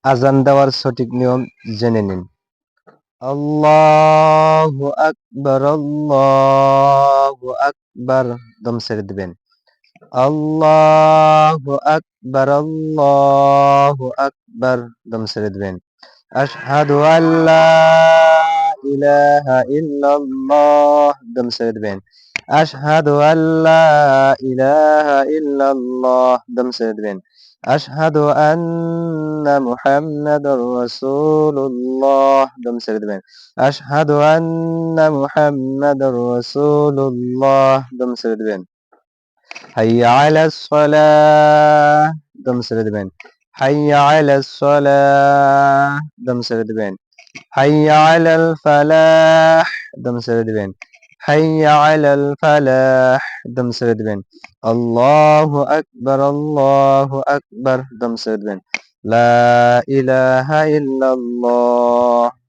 আজান দেওয়ার সঠিক নিয়ম জেনে নিন। আল্লাহু আকবার, আল্লাহু আকবার, দম ছেড়ে দিবেন। আল্লাহু আকবার, আল্লাহু আকবার, দম ছেড়ে দিবেন। আশহাদু আল্লা ইলাহা ইল্লাল্লাহ, দম ছেড়ে দিবেন। আশহাদু আল্লা ইলাহা ইল্লাল্লাহ, দম ছেড়ে দিবেন। আশহাদু আন্না মুহাম্মাদুর রাসূলুল্লাহ, দম ছেড়ে দিবেন। আশহাদু আন্না মুহাম্মাদুর রাসূলুল্লাহ, দম ছেড়ে দিবেন। হাইয়া আলাস সালাহ, দম ছেড়ে দিবেন। হাইয়া আলাস সালাহ, দম ছেড়ে দিবেন। হাইয়া আলাল ফালাহ, দম ছেড়ে দিবেন। হাইয়া আলাল ফালাহ, দম ছেড়ে দিবেন। আল্লাহু আকবার, আল্লাহু আকবার, দম ছেড়ে দিবেন। লা ইলাহা ইল্লাল্লাহ।